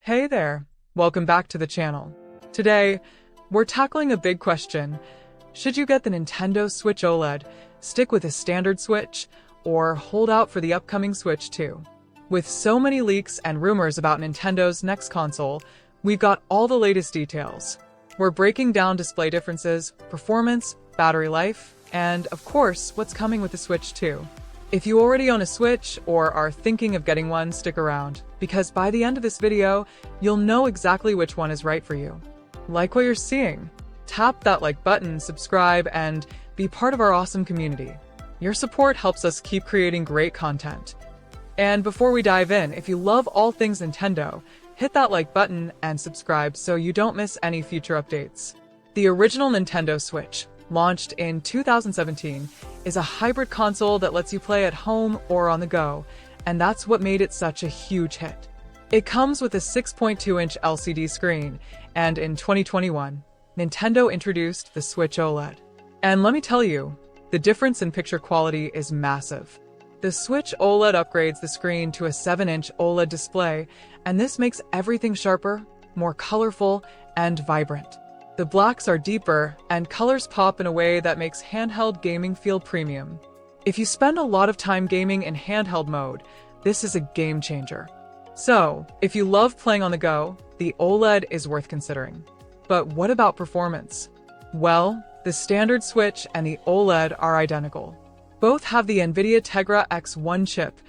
Hey there, welcome back to the channel. Today, we're tackling a big question. Should you get the Nintendo Switch OLED, stick with a standard Switch, or hold out for the upcoming Switch 2? With so many leaks and rumors about Nintendo's next console, we've got all the latest details. We're breaking down display differences, performance, battery life, and of course, what's coming with the Switch 2. If you already own a Switch or are thinking of getting one, stick around, because by the end of this video, you'll know exactly which one is right for you. Like what you're seeing? Tap that like button, subscribe, and be part of our awesome community. Your support helps us keep creating great content. And before we dive in, if you love all things Nintendo, hit that like button and subscribe so you don't miss any future updates. The original Nintendo Switch, launched in 2017, is a hybrid console that lets you play at home or on the go, and that's what made it such a huge hit. It comes with a 6.2-inch LCD screen, and in 2021, Nintendo introduced the Switch OLED. And let me tell you, the difference in picture quality is massive. The Switch OLED upgrades the screen to a 7-inch OLED display, and this makes everything sharper, more colorful, and vibrant. The blacks are deeper, and colors pop in a way that makes handheld gaming feel premium. If you spend a lot of time gaming in handheld mode, this is a game changer. So, if you love playing on the go, the OLED is worth considering. But what about performance? Well, the standard Switch and the OLED are identical. Both have the NVIDIA Tegra X1 chip,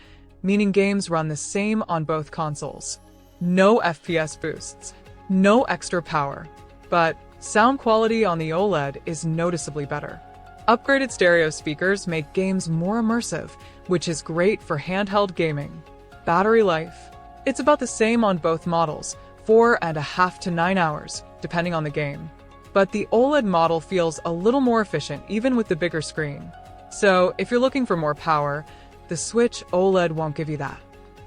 meaning games run the same on both consoles. No FPS boosts, no extra power, but sound quality on the OLED is noticeably better. Upgraded stereo speakers make games more immersive, which is great for handheld gaming. Battery life. It's about the same on both models, 4.5 to 9 hours, depending on the game. But the OLED model feels a little more efficient even with the bigger screen. So, if you're looking for more power, the Switch OLED won't give you that.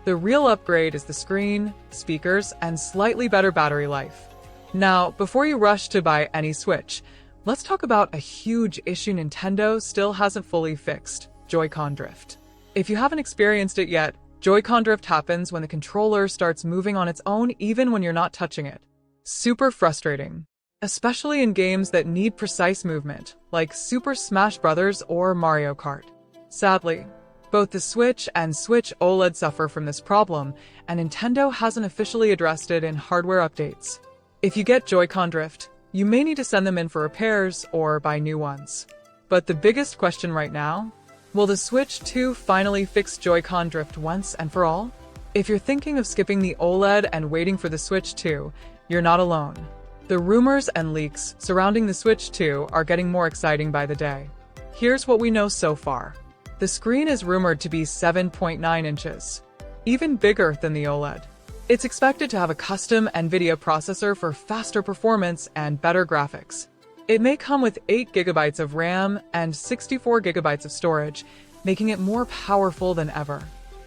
The real upgrade is the screen, speakers, and slightly better battery life. Now, before you rush to buy any Switch, let's talk about a huge issue Nintendo still hasn't fully fixed: Joy-Con drift. If you haven't experienced it yet, Joy-Con drift happens when the controller starts moving on its own even when you're not touching it. Super frustrating, especially in games that need precise movement, like Super Smash Bros. Or Mario Kart. Sadly, both the Switch and Switch OLED suffer from this problem, and Nintendo hasn't officially addressed it in hardware updates. If you get Joy-Con drift, you may need to send them in for repairs or buy new ones. But the biggest question right now? Will the Switch 2 finally fix Joy-Con drift once and for all? If you're thinking of skipping the OLED and waiting for the Switch 2, you're not alone. The rumors and leaks surrounding the Switch 2 are getting more exciting by the day. Here's what we know so far. The screen is rumored to be 7.9 inches, even bigger than the OLED. It's expected to have a custom NVIDIA processor for faster performance and better graphics. It may come with 8 GB of RAM and 64 GB of storage, making it more powerful than ever.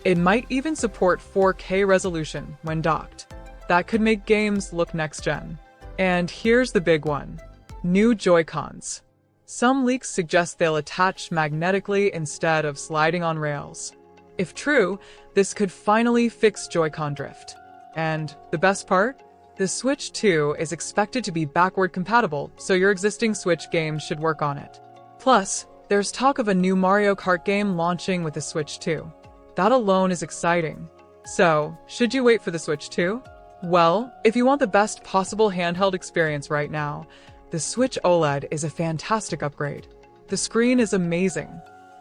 It might even support 4K resolution when docked. That could make games look next-gen. And here's the big one: new Joy-Cons. Some leaks suggest they'll attach magnetically instead of sliding on rails. If true, this could finally fix Joy-Con drift. And the best part? The Switch 2 is expected to be backward compatible, so your existing Switch games should work on it. Plus, there's talk of a new Mario Kart game launching with the Switch 2. That alone is exciting. So, should you wait for the Switch 2? Well, if you want the best possible handheld experience right now, the Switch OLED is a fantastic upgrade. The screen is amazing,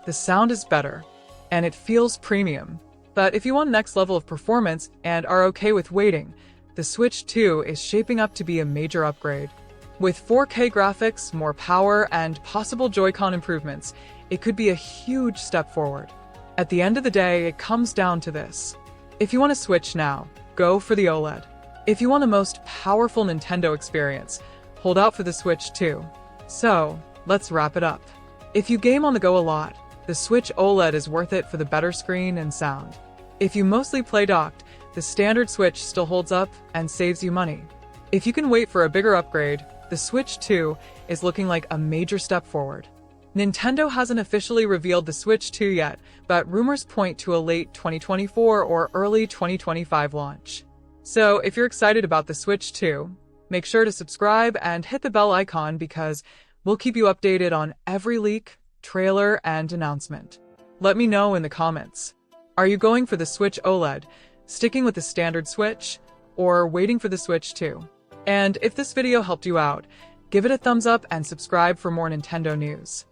the sound is better, and it feels premium. But if you want next level of performance and are okay with waiting, the Switch 2 is shaping up to be a major upgrade. With 4K graphics, more power, and possible Joy-Con improvements, it could be a huge step forward. At the end of the day, it comes down to this. If you want to Switch now, go for the OLED. If you want the most powerful Nintendo experience, hold out for the Switch 2. So, let's wrap it up. If you game on the go a lot, the Switch OLED is worth it for the better screen and sound. If you mostly play docked, the standard Switch still holds up and saves you money. If you can wait for a bigger upgrade, the Switch 2 is looking like a major step forward. Nintendo hasn't officially revealed the Switch 2 yet, but rumors point to a late 2024 or early 2025 launch. So if you're excited about the Switch 2, make sure to subscribe and hit the bell icon because we'll keep you updated on every leak, trailer, and announcement. Let me know in the comments. Are you going for the Switch OLED, sticking with the standard Switch, or waiting for the Switch 2? And if this video helped you out, give it a thumbs up and subscribe for more Nintendo news.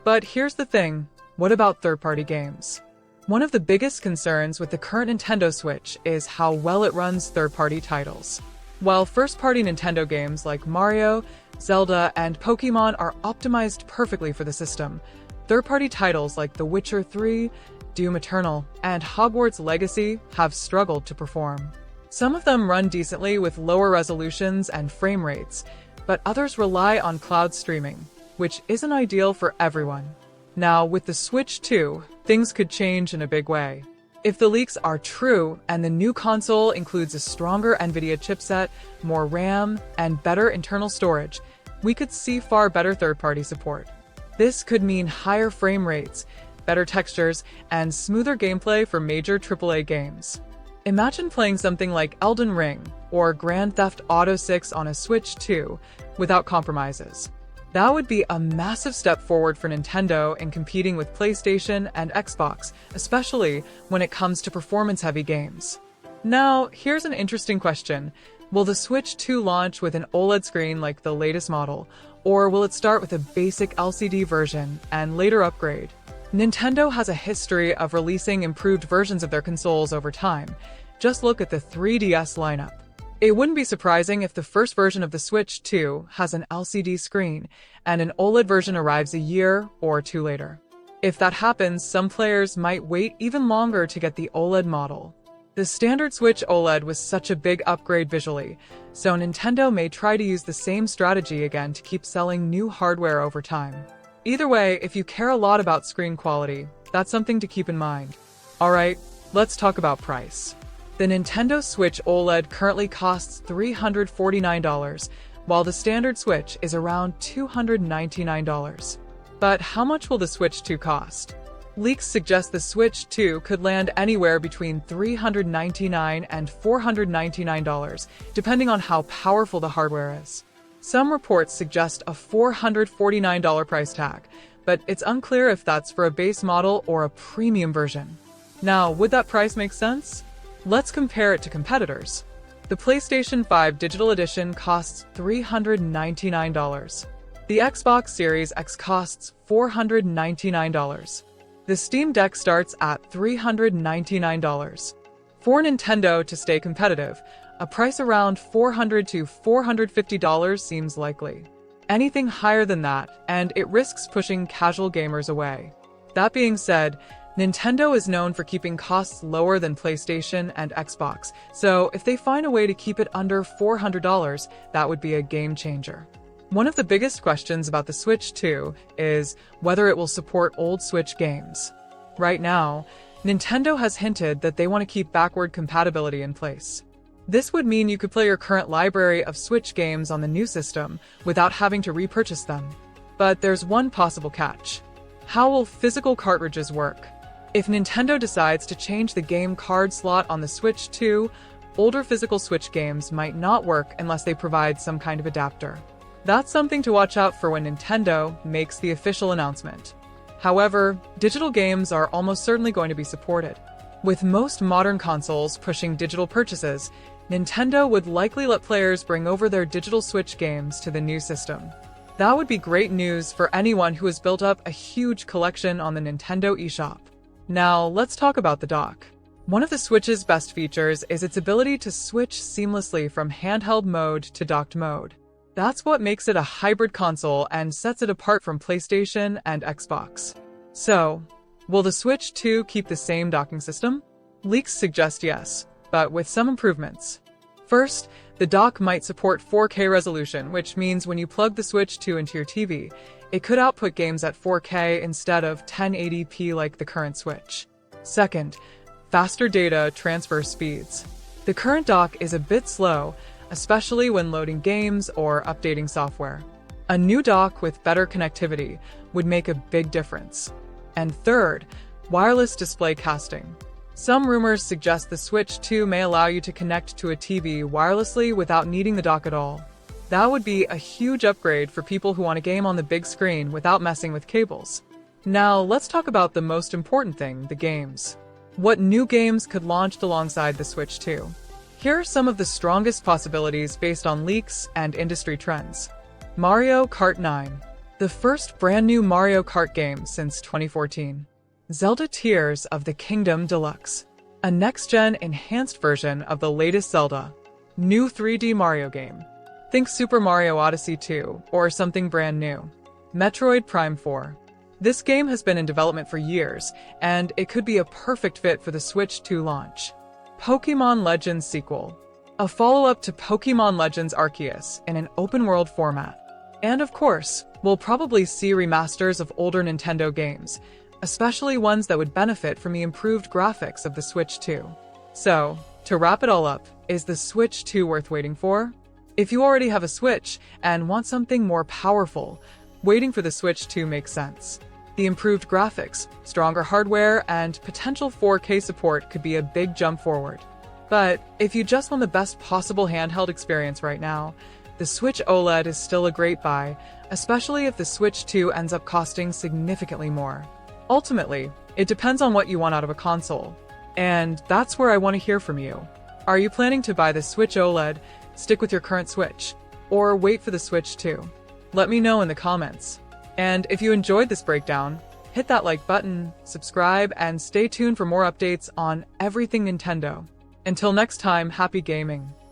But here's the thing, what about third-party games? One of the biggest concerns with the current Nintendo Switch is how well it runs third-party titles. While first-party Nintendo games like Mario, Zelda, and Pokémon are optimized perfectly for the system, third-party titles like The Witcher 3, Doom Eternal, and Hogwarts Legacy have struggled to perform. Some of them run decently with lower resolutions and frame rates, but others rely on cloud streaming, which isn't ideal for everyone. Now, with the Switch 2, things could change in a big way. If the leaks are true and the new console includes a stronger NVIDIA chipset, more RAM, and better internal storage, we could see far better third-party support. This could mean higher frame rates, better textures, and smoother gameplay for major AAA games. Imagine playing something like Elden Ring or Grand Theft Auto 6 on a Switch 2 without compromises. That would be a massive step forward for Nintendo in competing with PlayStation and Xbox, especially when it comes to performance-heavy games. Now, here's an interesting question. Will the Switch 2 launch with an OLED screen like the latest model, or will it start with a basic LCD version and later upgrade? Nintendo has a history of releasing improved versions of their consoles over time. Just look at the 3DS lineup. It wouldn't be surprising if the first version of the Switch 2 has an LCD screen and an OLED version arrives a year or two later. If that happens, some players might wait even longer to get the OLED model. The standard Switch OLED was such a big upgrade visually, so Nintendo may try to use the same strategy again to keep selling new hardware over time. Either way, if you care a lot about screen quality, that's something to keep in mind. Alright, let's talk about price. The Nintendo Switch OLED currently costs $349, while the standard Switch is around $299. But how much will the Switch 2 cost? Leaks suggest the Switch 2 could land anywhere between $399 and $499, depending on how powerful the hardware is. Some reports suggest a $449 price tag, but it's unclear if that's for a base model or a premium version. Now, would that price make sense? Let's compare it to competitors. The PlayStation 5 Digital Edition costs $399. The Xbox Series X costs $499. The Steam Deck starts at $399. For Nintendo to stay competitive, a price around $400 to $450 seems likely. Anything higher than that, and it risks pushing casual gamers away. That being said, Nintendo is known for keeping costs lower than PlayStation and Xbox, so if they find a way to keep it under $400, that would be a game changer. One of the biggest questions about the Switch 2 is whether it will support old Switch games. Right now, Nintendo has hinted that they want to keep backward compatibility in place. This would mean you could play your current library of Switch games on the new system without having to repurchase them. But there's one possible catch. How will physical cartridges work? If Nintendo decides to change the game card slot on the Switch 2, older physical Switch games might not work unless they provide some kind of adapter. That's something to watch out for when Nintendo makes the official announcement. However, digital games are almost certainly going to be supported. With most modern consoles pushing digital purchases, Nintendo would likely let players bring over their digital Switch games to the new system. That would be great news for anyone who has built up a huge collection on the Nintendo eShop. Now, let's talk about the dock. One of the Switch's best features is its ability to switch seamlessly from handheld mode to docked mode. That's what makes it a hybrid console and sets it apart from PlayStation and Xbox. So, will the Switch 2 keep the same docking system? Leaks suggest yes, but with some improvements. First, the dock might support 4K resolution, which means when you plug the Switch 2 into your TV, it could output games at 4K instead of 1080p like the current Switch. Second, faster data transfer speeds. The current dock is a bit slow, especially when loading games or updating software. A new dock with better connectivity would make a big difference. And third, wireless display casting. Some rumors suggest the Switch 2 may allow you to connect to a TV wirelessly without needing the dock at all. That would be a huge upgrade for people who want to game on the big screen without messing with cables. Now, let's talk about the most important thing, the games. What new games could launch alongside the Switch 2? Here are some of the strongest possibilities based on leaks and industry trends. Mario Kart 9, the first brand new Mario Kart game since 2014. Zelda Tears of the Kingdom Deluxe, a next-gen enhanced version of the latest Zelda. New 3D Mario game. Think Super Mario Odyssey 2 or something brand new. Metroid Prime 4. This game has been in development for years, and it could be a perfect fit for the Switch 2 launch. Pokémon Legends sequel, a follow-up to Pokémon Legends Arceus in an open-world format. And of course, we'll probably see remasters of older Nintendo games, especially ones that would benefit from the improved graphics of the Switch 2. So, to wrap it all up, is the Switch 2 worth waiting for? If you already have a Switch and want something more powerful, waiting for the Switch 2 makes sense. The improved graphics, stronger hardware, and potential 4K support could be a big jump forward. But if you just want the best possible handheld experience right now, the Switch OLED is still a great buy, especially if the Switch 2 ends up costing significantly more. Ultimately, it depends on what you want out of a console. And that's where I want to hear from you. Are you planning to buy the Switch OLED, stick with your current Switch, or wait for the Switch 2? Let me know in the comments. And if you enjoyed this breakdown, hit that like button, subscribe, and stay tuned for more updates on everything Nintendo. Until next time, happy gaming.